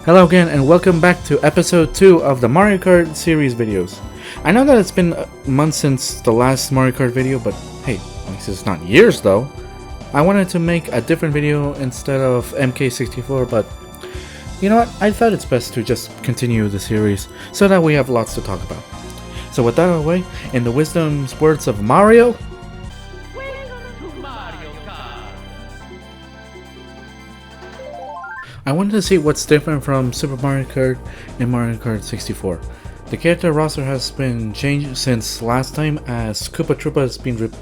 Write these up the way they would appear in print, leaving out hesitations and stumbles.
Hello again and welcome back to episode 2 of the Mario Kart series videos. I know that it's been months since the last Mario Kart video, but hey, at least it's not years though. I wanted to make a different video instead of MK64, but you know what, I thought it's best to just continue the series so that we have lots to talk about. So with that out of the way, in the wisdom's words of Mario, I wanted to see what's different from Super Mario Kart and Mario Kart 64. The character roster has been changed since last time, as Koopa Troopa has been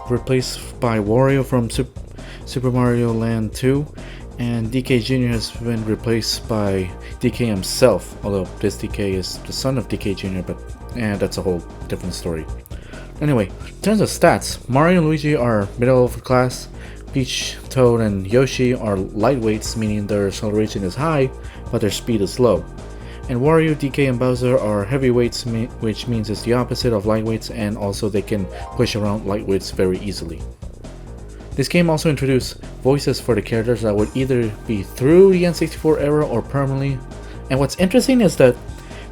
replaced by Wario from Super Mario Land 2, and DK Jr. has been replaced by DK himself, although this DK is the son of DK Jr., but that's a whole different story. Anyway, in terms of stats, Mario and Luigi are middle of the class, Peach, Toad, and Yoshi are lightweights, meaning their acceleration is high, but their speed is low. And Wario, DK, and Bowser are heavyweights, which means it's the opposite of lightweights, and also they can push around lightweights very easily. This game also introduced voices for the characters that would either be through the N64 era or permanently. And what's interesting is that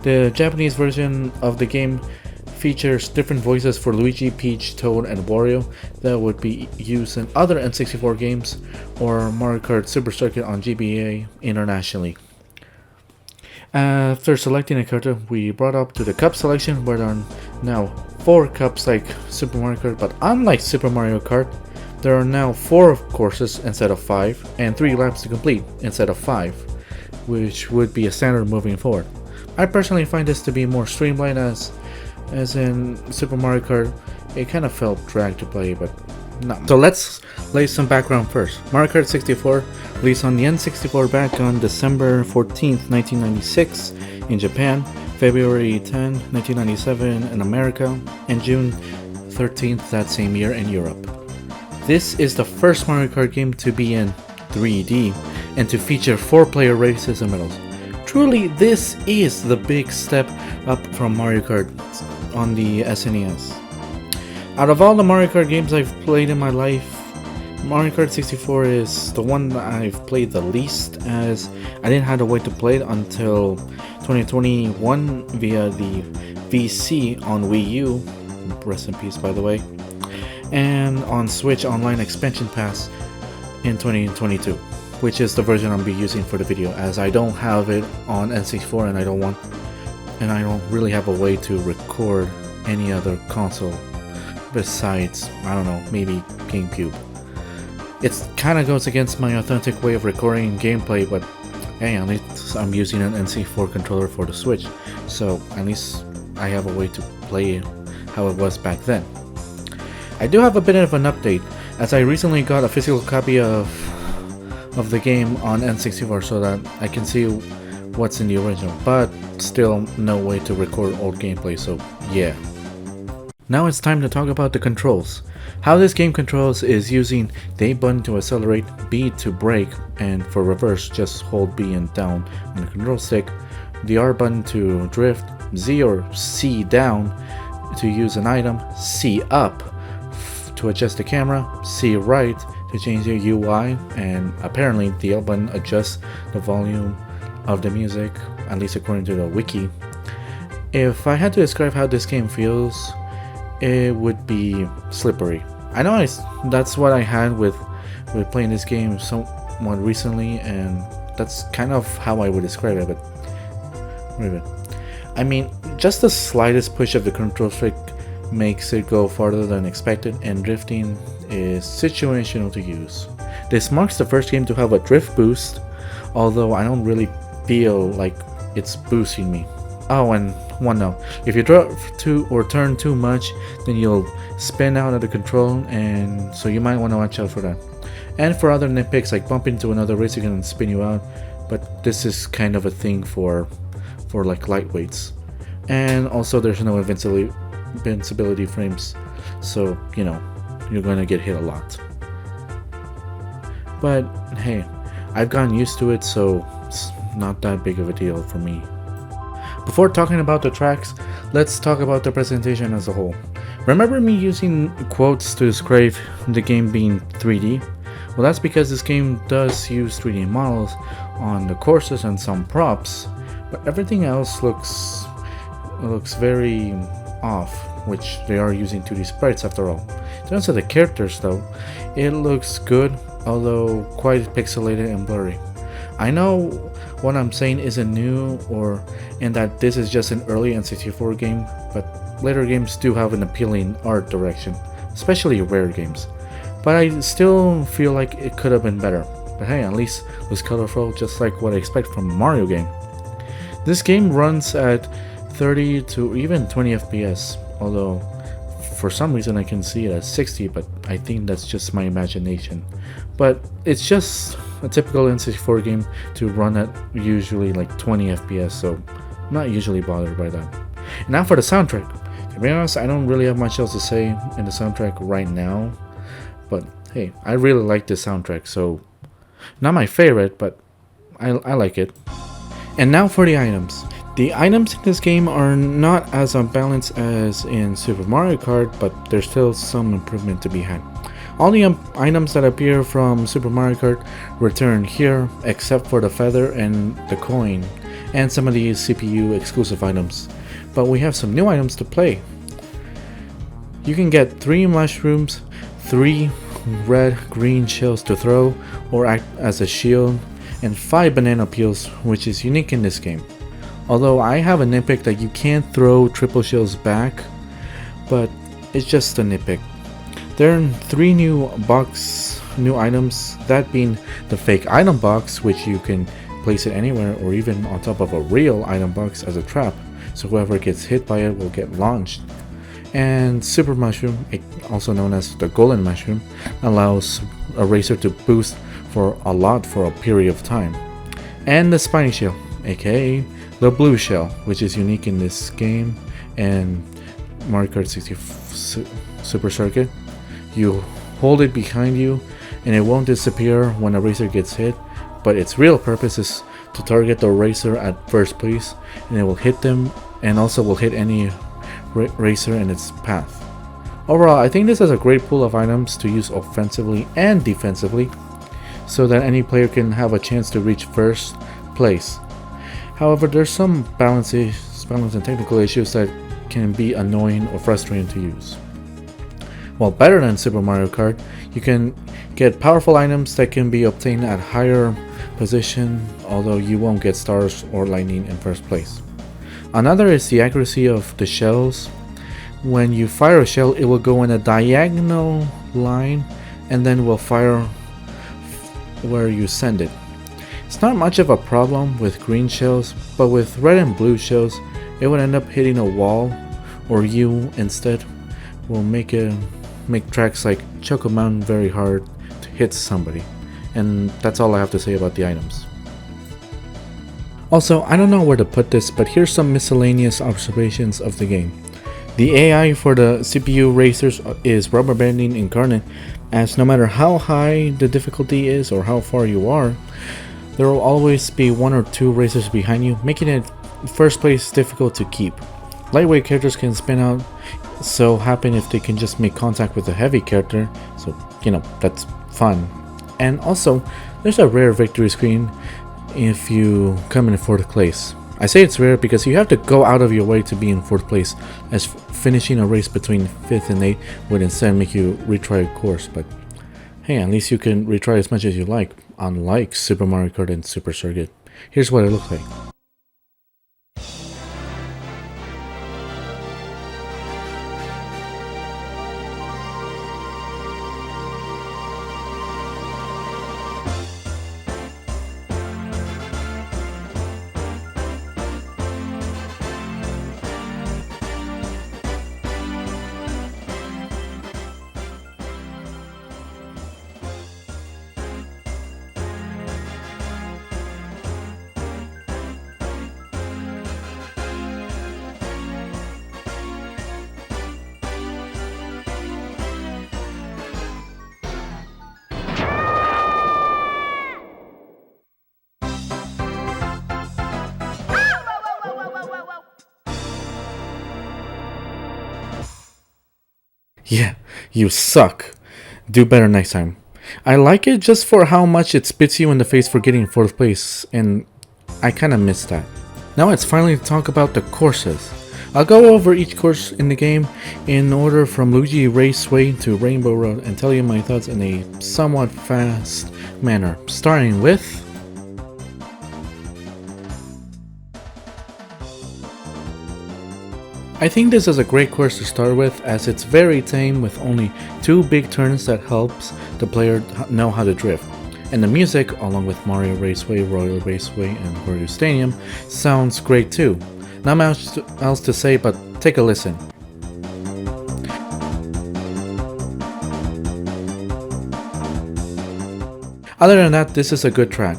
the Japanese version of the game features different voices for Luigi, Peach, Toad, and Wario that would be used in other N64 games or Mario Kart Super Circuit on GBA internationally. After selecting a character, we brought up to the cup selection, where there are now 4 cups like Super Mario Kart, but unlike Super Mario Kart, there are now 4 courses instead of 5, and 3 laps to complete instead of 5, which would be a standard moving forward. I personally find this to be more streamlined, as in Super Mario Kart, it kind of felt dragged to play, but not. So let's lay some background first. Mario Kart 64 released on the N64 back on December 14th, 1996 in Japan, February 10, 1997 in America, and June 13th that same year in Europe. This is the first Mario Kart game to be in 3D and to feature 4-player races and medals. Truly, this is the big step up from Mario Kart on the SNES. Out of all the Mario Kart games I've played in my life, Mario Kart 64 is the one that I've played the least, as I didn't have to wait to play it until 2021 via the VC on Wii U, rest in peace by the way, and on Switch Online Expansion Pass in 2022, which is the version I'll be using for the video, as I don't have it on N64 and I don't really have a way to record any other console besides, I don't know, maybe GameCube. It kind of goes against my authentic way of recording gameplay, but hey, at least I'm using an N64 controller for the Switch, so at least I have a way to play it how it was back then. I do have a bit of an update, as I recently got a physical copy of the game on N64 so that I can see what's in the original, but still no way to record old gameplay, so yeah. Now it's time to talk about the controls. How this game controls is using the A button to accelerate, B to brake, and for reverse just hold B and down on the control stick, the R button to drift, Z or C down to use an item, C up to adjust the camera, C right to change the UI, and apparently the L button adjusts the volume of the music, at least according to the wiki. If I had to describe how this game feels, it would be slippery. I know that's what I had with playing this game somewhat recently, and that's kind of how I would describe it, but whatever. I mean, just the slightest push of the control stick makes it go farther than expected, and drifting is situational to use. This marks the first game to have a drift boost, although I don't really feel like it's boosting me. Oh, and one note, if you drift too or turn too much, then you'll spin out of the control, and so you might want to watch out for that. And for other nitpicks, like bumping into another racer can spin you out, but this is kind of a thing for like lightweights. And also there's no invincibility frames, so you know you're gonna get hit a lot. But hey, I've gotten used to it, so it's not that big of a deal for me. Before talking about the tracks, let's talk about the presentation as a whole. Remember me using quotes to describe the game being 3D? Well, that's because this game does use 3D models, on the courses and some props, but everything else looks very off, which they are using 2D sprites after all. In terms of the characters though, it looks good, although quite pixelated and blurry. I know what I'm saying isn't new, or and that this is just an early N64 game, but later games do have an appealing art direction, especially rare games. But I still feel like it could have been better. But hey, at least it was colorful, just like what I expect from a Mario game. This game runs at 30 to even 20 FPS, although for some reason I can see it at 60, but I think that's just my imagination. But it's just a typical N64 game to run at usually like 20 FPS, so I'm not usually bothered by that. And now for the soundtrack. To be honest, I don't really have much else to say in the soundtrack right now, but hey, I really like this soundtrack, so not my favorite, but I like it. And now for the items. The items in this game are not as unbalanced as in Super Mario Kart, but there's still some improvement to be had. All the items that appear from Super Mario Kart return here, except for the feather and the coin, and some of the CPU exclusive items. But we have some new items to play. You can get 3 mushrooms, 3 red-green shells to throw or act as a shield, and 5 banana peels, which is unique in this game. Although I have a nitpick that you can't throw triple shells back, but it's just a nitpick. There are 3 new items, that being the fake item box, which you can place it anywhere or even on top of a real item box as a trap, so whoever gets hit by it will get launched. And Super Mushroom, also known as the Golden Mushroom, allows a racer to boost for a lot for a period of time. And the Spiny Shell, aka the blue shell, which is unique in this game and Mario Kart 60 Super Circuit. You hold it behind you and it won't disappear when a racer gets hit, but its real purpose is to target the racer at first place, and it will hit them and also will hit any racer in its path. Overall, I think this is a great pool of items to use offensively and defensively, so that any player can have a chance to reach first place. However, there's some balance and technical issues that can be annoying or frustrating to use. While better than Super Mario Kart, you can get powerful items that can be obtained at higher position, although you won't get stars or lightning in first place. Another is the accuracy of the shells. When you fire a shell, it will go in a diagonal line and then will fire where you send it. It's not much of a problem with green shells, but with red and blue shells, it would end up hitting a wall, or you instead will make tracks like Choco Mountain very hard to hit somebody. And that's all I have to say about the items. Also, I don't know where to put this, but here's some miscellaneous observations of the game. The AI for the CPU racers is rubber banding incarnate, as no matter how high the difficulty is or how far you are, there will always be 1 or 2 racers behind you, making it first place difficult to keep. Lightweight characters can spin out, so happen if they can just make contact with a heavy character, so that's fun. And also, there's a rare victory screen if you come in 4th place. I say it's rare because you have to go out of your way to be in 4th place, as finishing a race between 5th and 8th would instead make you retry a course, but hey, at least you can retry as much as you like, unlike Super Mario Kart and Super Circuit. Here's what it looks like. Yeah, you suck. Do better next time. I like it just for how much it spits you in the face for getting 4th place, and I kinda miss that. Now let's finally talk about the courses. I'll go over each course in the game in order from Luigi Raceway to Rainbow Road and tell you my thoughts in a somewhat fast manner, starting with I think this is a great course to start with, as it's very tame with only 2 big turns that helps the player know how to drift. And the music, along with Mario Raceway, Royal Raceway, and Wario Stadium, sounds great too. Not much else to say, but take a listen. Other than that, this is a good track.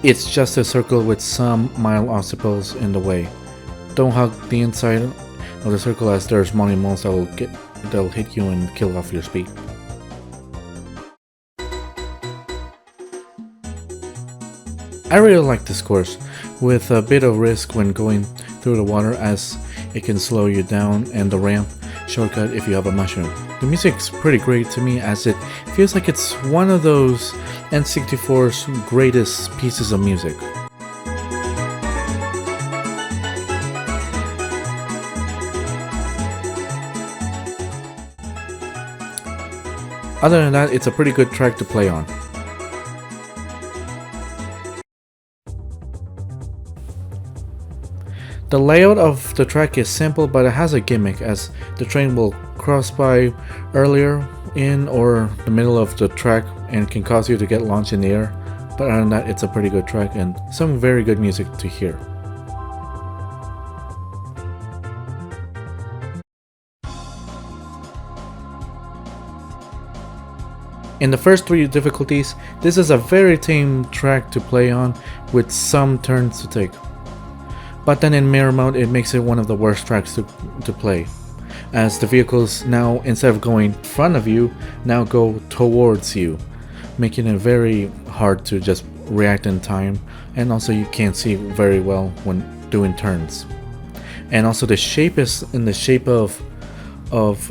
It's just a circle with some mild obstacles in the way. Don't hug the inside of the circle, as there's money moles that'll hit you and kill off your speed. I really like this course, with a bit of risk when going through the water, as it can slow you down, and the ramp shortcut if you have a mushroom. The music's pretty great to me, as it feels like it's one of those N64's greatest pieces of music. Other than that, it's a pretty good track to play on. The layout of the track is simple, but it has a gimmick, as the train will cross by earlier in or the middle of the track and can cause you to get launched in the air. But other than that, it's a pretty good track and some very good music to hear. In the first 3 difficulties, this is a very tame track to play on with some turns to take. But then in mirror mode, it makes it one of the worst tracks to play, as the vehicles now, instead of going in front of you, now go towards you, making it very hard to just react in time, and also you can't see very well when doing turns. And also the shape is in the shape of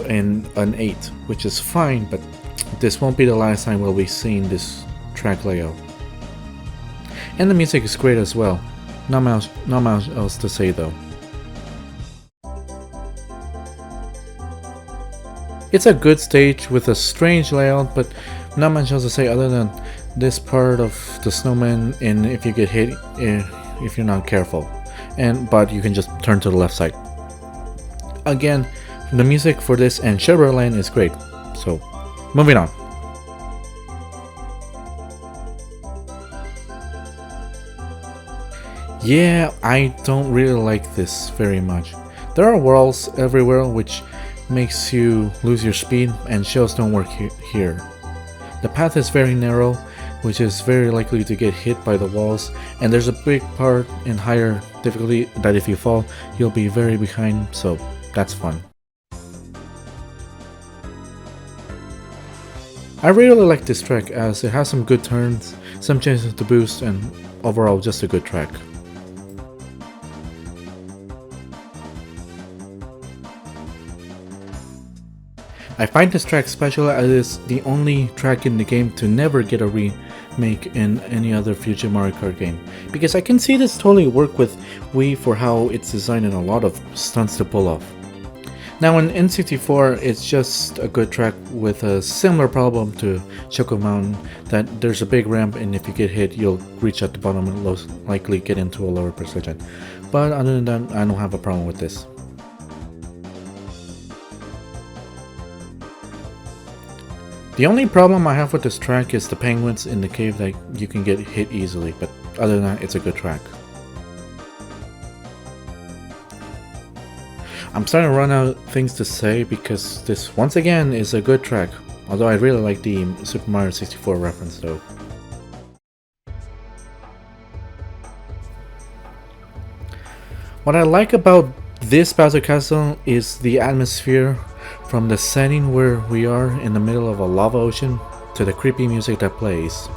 an 8, which is fine, but this won't be the last time we'll be seeing this track layout. And the music is great as well. Not much else to say though. It's a good stage with a strange layout, but not much else to say other than this part of the snowman, and if you get hit, if you're not careful, but you can just turn to the left side. Again, the music for this and Sugarland is great. So, moving on. Yeah, I don't really like this very much. There are walls everywhere, which makes you lose your speed, and shells don't work here. The path is very narrow, which is very likely to get hit by the walls, and there's a big part in higher difficulty that if you fall, you'll be very behind, so that's fun. I really like this track, as it has some good turns, some chances to boost, and overall just a good track. I find this track special, as it's the only track in the game to never get a remake in any other future Mario Kart game, because I can see this totally work with Wii for how it's designed and a lot of stunts to pull off. Now in N64, it's just a good track with a similar problem to Choco Mountain, that there's a big ramp, and if you get hit, you'll reach at the bottom and most likely get into a lower precision. But other than that, I don't have a problem with this. The only problem I have with this track is the penguins in the cave that you can get hit easily, but other than that, it's a good track. I'm starting to run out of things to say, because this once again is a good track, although I really like the Super Mario 64 reference though. What I like about this Bowser Castle is the atmosphere, from the setting where we are in the middle of a lava ocean to the creepy music that plays.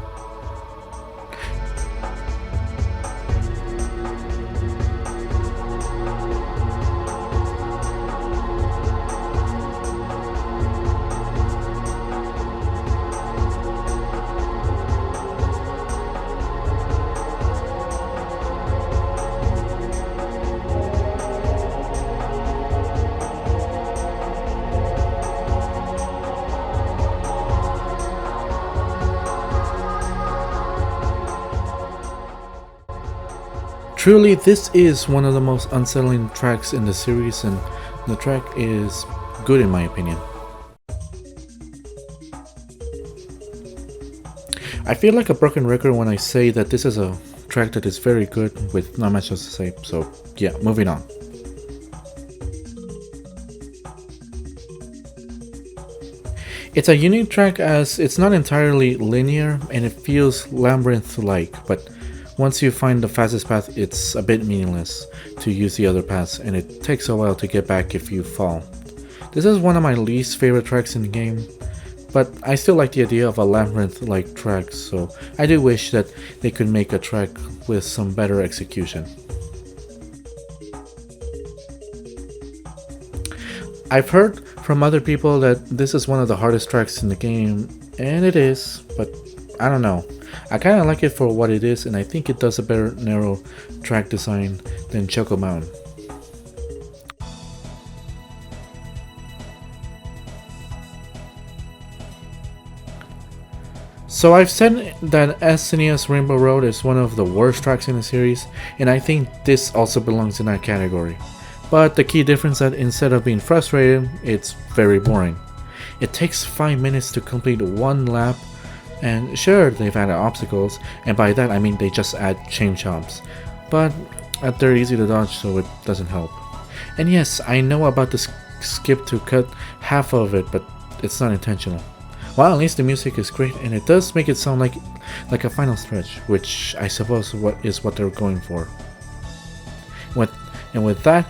Truly, this is one of the most unsettling tracks in the series, and the track is good in my opinion. I feel like a broken record when I say that this is a track that is very good with not much else to say, so yeah, moving on. It's a unique track as it's not entirely linear and it feels labyrinth-like, but once you find the fastest path, it's a bit meaningless to use the other paths, and it takes a while to get back if you fall. This is one of my least favorite tracks in the game, but I still like the idea of a labyrinth-like track, so I do wish that they could make a track with some better execution. I've heard from other people that this is one of the hardest tracks in the game, and it is, but I don't know. I kinda like it for what it is, and I think it does a better narrow track design than Choco Mountain. So I've said that SNES Rainbow Road is one of the worst tracks in the series, and I think this also belongs in that category. But the key difference is that instead of being frustrating, it's very boring. It takes 5 minutes to complete one lap, and sure, they've added obstacles, and by that I mean they just add chain chomps, but they're easy to dodge, so it doesn't help. And yes, I know about the skip to cut half of it, but it's not intentional. Well, at least the music is great, and it does make it sound like a final stretch, which I suppose is what they're going for. With that,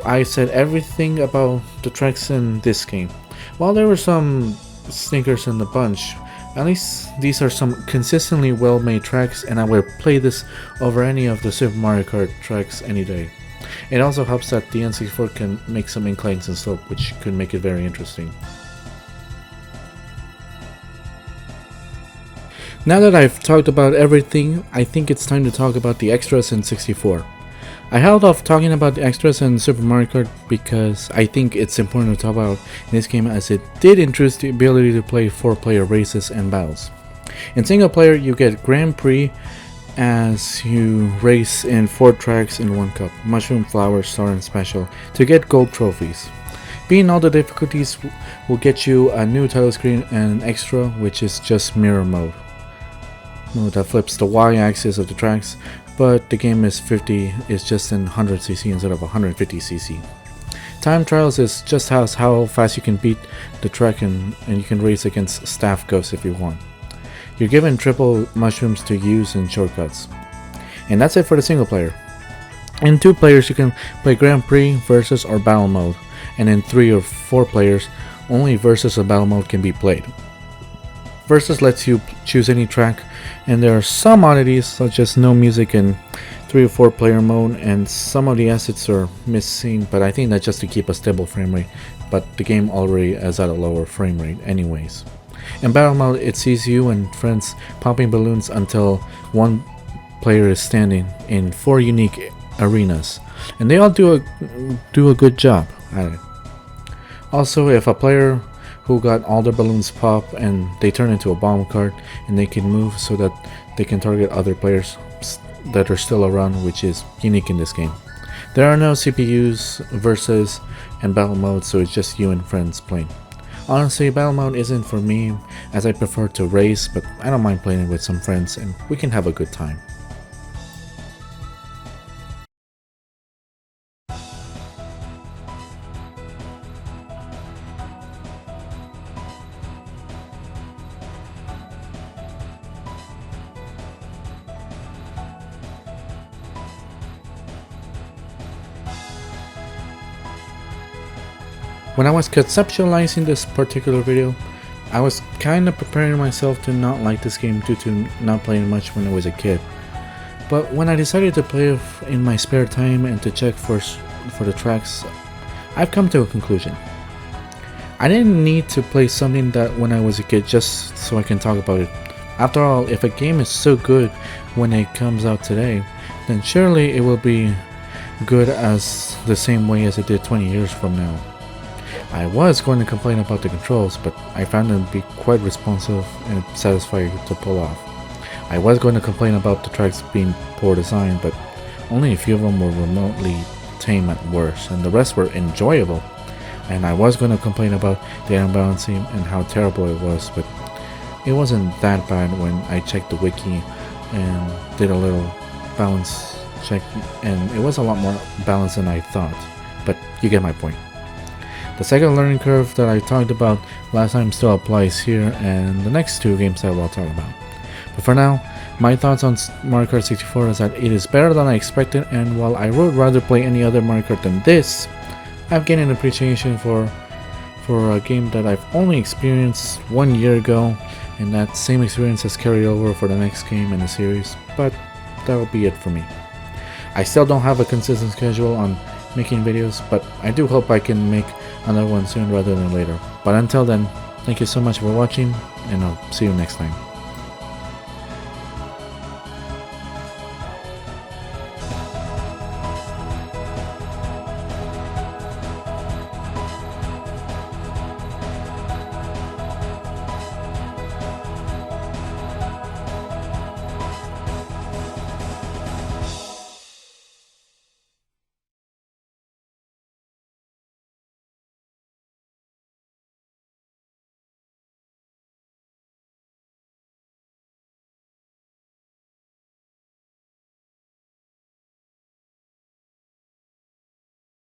I said everything about the tracks in this game. While there were some sneakers in the bunch, at least these are some consistently well-made tracks, and I would play this over any of the Super Mario Kart tracks any day. It also helps that the N64 can make some inclines and slope, which could make it very interesting. Now that I've talked about everything, I think it's time to talk about the extras in 64. I held off talking about the extras in Super Mario Kart because I think it's important to talk about in this game, as it did introduce the ability to play 4-player races and battles. In single player, you get Grand Prix as you race in 4 tracks in 1 cup, Mushroom, Flower, Star, and Special, to get gold trophies. Beating all the difficulties will get you a new title screen and an extra, which is just mirror mode. That flips the y-axis of the tracks, but the game is just in 100cc instead of 150cc. Time trials is just how fast you can beat the track, and you can race against staff ghosts if you want. You're given triple mushrooms to use in shortcuts. And that's it for the single player. In 2 players you can play Grand Prix, Versus, or Battle Mode, and in 3 or 4 players only Versus or Battle Mode can be played. Versus lets you choose any track, and there are some oddities such as no music in 3 or 4 player mode, and some of the assets are missing, but I think that's just to keep a stable frame rate, but the game already is at a lower frame rate anyways. In battle mode, it sees you and friends popping balloons until one player is standing in 4 unique arenas, and they all do a good job at it. Also, if a player who got all their balloons pop and they turn into a bomb cart, and they can move so that they can target other players that are still around, which is unique in this game. There are no CPUs, versus, and battle mode, so it's just you and friends playing. Honestly, battle mode isn't for me, as I prefer to race, but I don't mind playing with some friends and we can have a good time. When I was conceptualizing this particular video, I was kind of preparing myself to not like this game due to not playing much when I was a kid. But when I decided to play it in my spare time and to check for the tracks, I've come to a conclusion. I didn't need to play something that when I was a kid just so I can talk about it. After all, if a game is so good when it comes out today, then surely it will be good as the same way as it did 20 years from now. I was going to complain about the controls, but I found them to be quite responsive and satisfying to pull off. I was going to complain about the tracks being poor design, but Only a few of them were remotely tame at worst, and the rest were enjoyable. And I was going to complain about the unbalancing and how terrible it was, but it wasn't that bad when I checked the wiki and did a little balance check, and it was a lot more balanced than I thought, but you get my point. The second learning curve that I talked about last time still applies here, and the next two games I will talk about. But for now, my thoughts on Mario Kart 64 is that it is better than I expected, and while I would rather play any other Mario Kart than this, I've gained an appreciation for a game that I've only experienced 1 year ago, and that same experience has carried over for the next game in the series, but that'll be it for me. I still don't have a consistent schedule on making videos, but I do hope I can make another one soon rather than later. But until then, thank you so much for watching, and I'll see you next time.